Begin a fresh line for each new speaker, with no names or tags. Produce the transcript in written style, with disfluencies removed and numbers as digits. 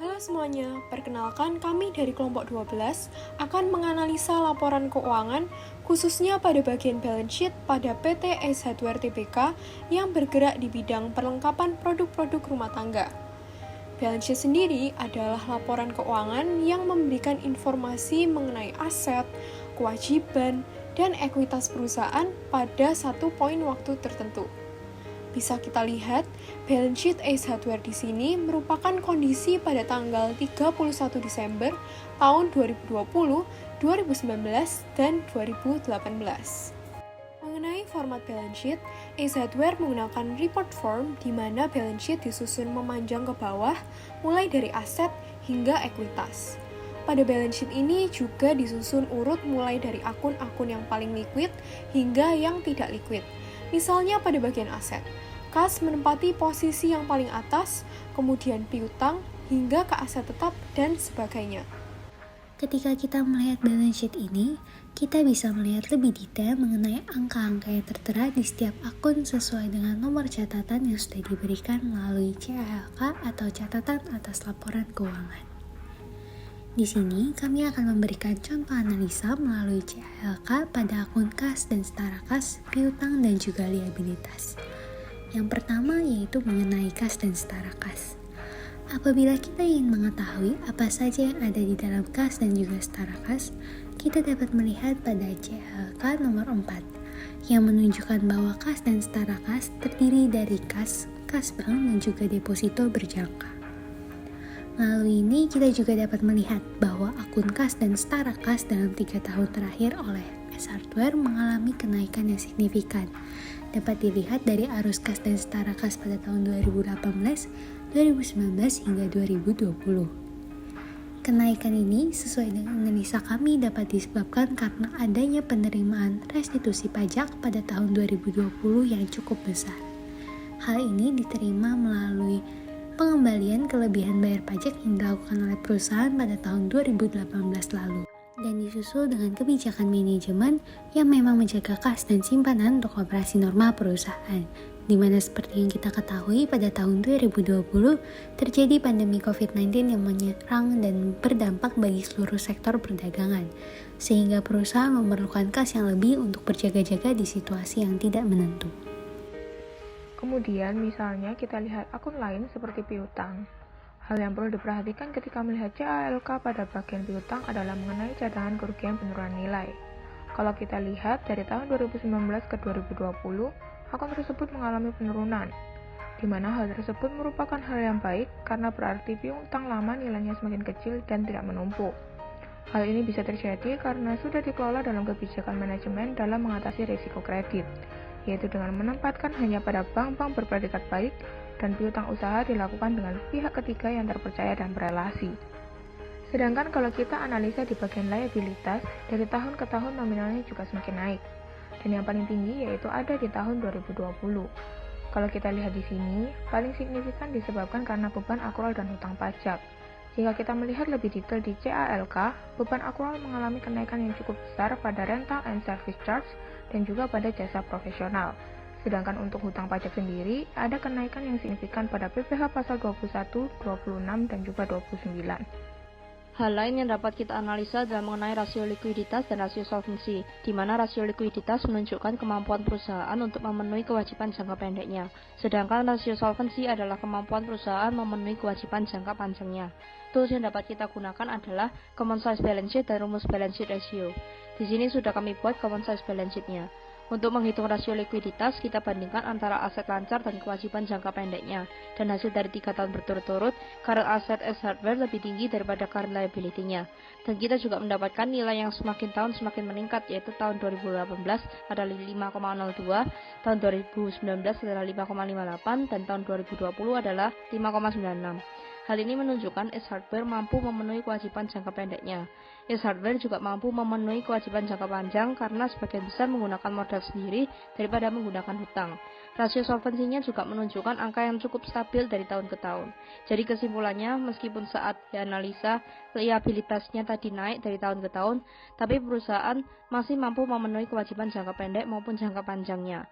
Halo semuanya, perkenalkan kami dari kelompok 12 akan menganalisa laporan keuangan khususnya pada bagian balance sheet pada PT Ace Hardware Tbk yang bergerak di bidang perlengkapan produk-produk rumah tangga. Balance sheet sendiri adalah laporan keuangan yang memberikan informasi mengenai aset, kewajiban, dan ekuitas perusahaan pada satu poin waktu tertentu. Bisa kita lihat, balance sheet Ace Hardware di sini merupakan kondisi pada tanggal 31 Desember tahun 2020, 2019, dan 2018. Mengenai format balance sheet, Ace Hardware menggunakan report form di mana balance sheet disusun memanjang ke bawah, mulai dari aset hingga ekuitas. Pada balance sheet ini juga disusun urut mulai dari akun-akun yang paling liquid hingga yang tidak liquid. Misalnya pada bagian aset, kas menempati posisi yang paling atas, kemudian piutang, hingga ke aset tetap, dan sebagainya.
Ketika kita melihat balance sheet ini, kita bisa melihat lebih detail mengenai angka-angka yang tertera di setiap akun sesuai dengan nomor catatan yang sudah diberikan melalui CALK atau catatan atas laporan keuangan. Di sini, kami akan memberikan contoh analisa melalui CALK pada akun kas dan setara kas, piutang, dan juga liabilitas. Yang pertama yaitu mengenai kas dan setara kas. Apabila kita ingin mengetahui apa saja yang ada di dalam kas dan juga setara kas, kita dapat melihat pada CALK nomor 4, yang menunjukkan bahwa kas dan setara kas terdiri dari kas bank, dan juga deposito berjangka. Melalui ini, kita juga dapat melihat bahwa akun kas dan setara kas dalam 3 tahun terakhir oleh Ace Hardware mengalami kenaikan yang signifikan. Dapat dilihat dari arus kas dan setara kas pada tahun 2018, 2019, hingga 2020. Kenaikan ini sesuai dengan analisa kami dapat disebabkan karena adanya penerimaan restitusi pajak pada tahun 2020 yang cukup besar. Hal ini diterima melalui pengembalian kelebihan bayar pajak yang dilakukan oleh perusahaan pada tahun 2018 lalu, dan disusul dengan kebijakan manajemen yang memang menjaga kas dan simpanan untuk operasi normal perusahaan, di mana seperti yang kita ketahui pada tahun 2020 terjadi pandemi COVID-19 yang menyerang dan berdampak bagi seluruh sektor perdagangan, sehingga perusahaan memerlukan kas yang lebih untuk berjaga-jaga di situasi yang tidak menentu.
Kemudian misalnya kita lihat akun lain seperti piutang. Hal yang perlu diperhatikan ketika melihat CALK pada bagian piutang adalah mengenai cadangan kerugian penurunan nilai. Kalau kita lihat dari tahun 2019 ke 2020, akun tersebut mengalami penurunan, di mana hal tersebut merupakan hal yang baik karena berarti piutang lama nilainya semakin kecil dan tidak menumpuk. Hal ini bisa terjadi karena sudah dikelola dalam kebijakan manajemen dalam mengatasi risiko kredit, yaitu dengan menempatkan hanya pada bank-bank berpredikat baik dan piutang usaha dilakukan dengan pihak ketiga yang terpercaya dan berelasi. Sedangkan kalau kita analisa di bagian liabilitas, dari tahun ke tahun nominalnya juga semakin naik, dan yang paling tinggi yaitu ada di tahun 2020. Kalau kita lihat di sini, paling signifikan disebabkan karena beban akrual dan hutang pajak. Jika kita melihat lebih detail di CALK, beban akrual mengalami kenaikan yang cukup besar pada rental and service charge dan juga pada jasa profesional. Sedangkan untuk hutang pajak sendiri, ada kenaikan yang signifikan pada PPh pasal 21, 26, dan juga 29.
Hal lain yang dapat kita analisa adalah mengenai rasio likuiditas dan rasio solvensi, di mana rasio likuiditas menunjukkan kemampuan perusahaan untuk memenuhi kewajiban jangka pendeknya, sedangkan rasio solvensi adalah kemampuan perusahaan memenuhi kewajiban jangka panjangnya. Tools yang dapat kita gunakan adalah common size balance sheet dan rumus balance sheet ratio. Di sini sudah kami buat common size balance sheet-nya. Untuk menghitung rasio likuiditas, kita bandingkan antara aset lancar dan kewajiban jangka pendeknya, dan hasil dari 3 tahun berturut-turut, current asset Ace Hardware lebih tinggi daripada current liability-nya. Dan kita juga mendapatkan nilai yang semakin tahun semakin meningkat, yaitu tahun 2018 adalah 5,02, tahun 2019 adalah 5,58, dan tahun 2020 adalah 5,96. Hal ini menunjukkan Ace Hardware mampu memenuhi kewajiban jangka pendeknya. Ace Hardware juga mampu memenuhi kewajiban jangka panjang karena sebagian besar menggunakan modal sendiri daripada menggunakan hutang. Rasio solvensinya juga menunjukkan angka yang cukup stabil dari tahun ke tahun. Jadi kesimpulannya, meskipun saat dianalisa liabilitasnya tadi naik dari tahun ke tahun, tapi perusahaan masih mampu memenuhi kewajiban jangka pendek maupun jangka panjangnya.